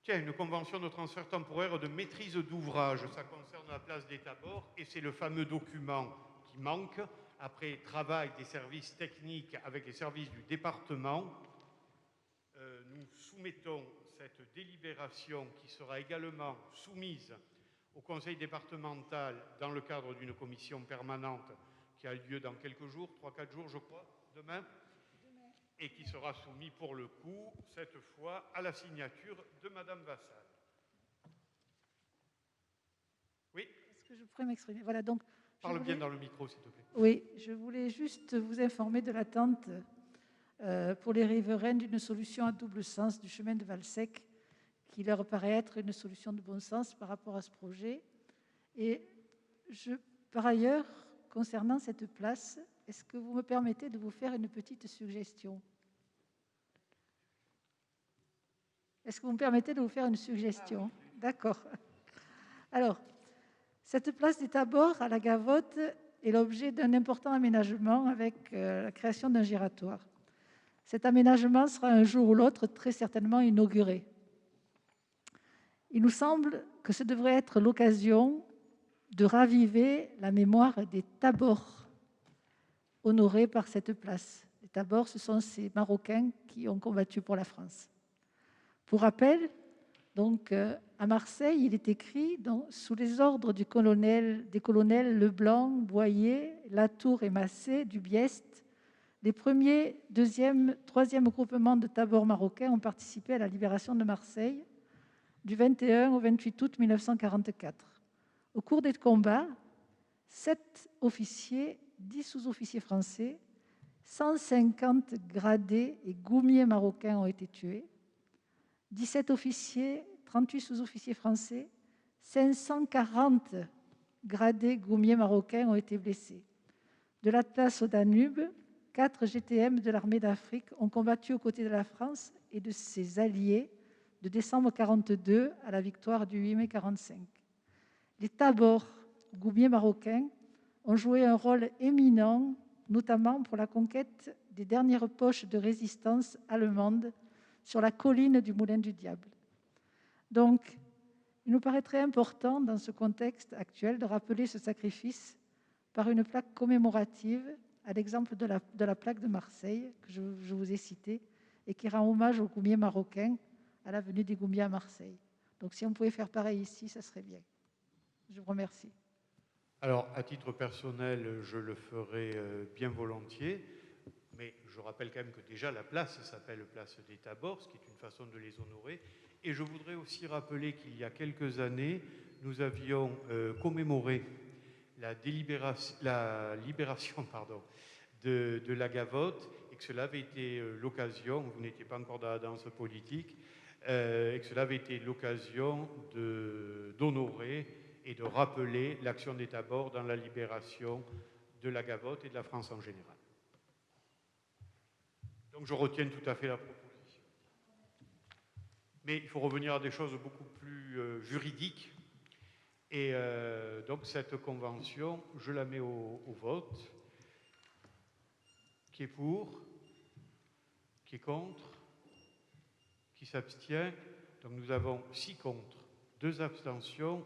Tiens, une convention de transfert temporaire de maîtrise d'ouvrage, ça concerne la place des Tabords et c'est le fameux document qui manque. Après travail des services techniques avec les services du département, nous soumettons cette délibération qui sera également soumise au conseil départemental dans le cadre d'une commission permanente qui a lieu dans quelques jours, 3-4 jours je crois, demain, et qui sera soumis pour le coup, cette fois, à la signature de Madame Vassal. Oui. Est-ce que je pourrais m'exprimer? Voilà, donc. Parle bien dans le micro, s'il te plaît. Oui, je voulais juste vous informer de l'attente pour les riverains d'une solution à double sens du chemin de Valsec, qui leur paraît être une solution de bon sens par rapport à ce projet. Et par ailleurs, concernant cette place, est-ce que vous me permettez de vous faire une petite suggestion? Est-ce que vous me permettez de vous faire une suggestion? Ah, oui. D'accord. Alors, cette place des Tabords à la Gavotte est l'objet d'un important aménagement avec la création d'un giratoire. Cet aménagement sera un jour ou l'autre très certainement inauguré. Il nous semble que ce devrait être l'occasion de raviver la mémoire des Tabords honorés par cette place. Les Tabords, ce sont ces Marocains qui ont combattu pour la France. Pour rappel, donc, à Marseille, il est écrit, sous les ordres des colonels Leblanc, Boyer, Latour et Massé du Biest, les premiers, deuxième, troisième groupements de Tabords marocains ont participé à la libération de Marseille du 21 au 28 août 1944. Au cours des combats, 7 officiers, 10 sous-officiers français, 150 gradés et goumiers marocains ont été tués, 17 officiers, 38 sous-officiers français, 540 gradés goumiers marocains ont été blessés. De l'Atlas au Danube, 4 GTM de l'armée d'Afrique ont combattu aux côtés de la France et de ses alliés de décembre 1942 à la victoire du 8 mai 1945. Les Tabords goumiers marocains ont joué un rôle éminent, notamment pour la conquête des dernières poches de résistance allemande sur la colline du Moulin du Diable. Donc, il nous paraîtrait important, dans ce contexte actuel, de rappeler ce sacrifice par une plaque commémorative, à l'exemple de la plaque de Marseille, que je vous ai citée, et qui rend hommage aux goumiers marocains à la venue des goumiers à Marseille. Donc, si on pouvait faire pareil ici, ça serait bien. Je vous remercie. Alors, à titre personnel, je le ferai bien volontiers, mais je rappelle quand même que déjà la place s'appelle Place des Tabords, ce qui est une façon de les honorer. Et je voudrais aussi rappeler qu'il y a quelques années, nous avions commémoré la libération de la Gavotte, et que cela avait été l'occasion, vous n'étiez pas encore dans la danse politique, et que cela avait été l'occasion d'honorer et de rappeler l'action des Tabords dans la libération de la Gavotte et de la France en général. Donc je retiens tout à fait la proposition. Mais il faut revenir à des choses beaucoup plus juridiques. Et donc cette convention, je la mets au vote. Qui est pour? Qui est contre? Qui s'abstient? Donc nous avons 6 contre, 2 abstentions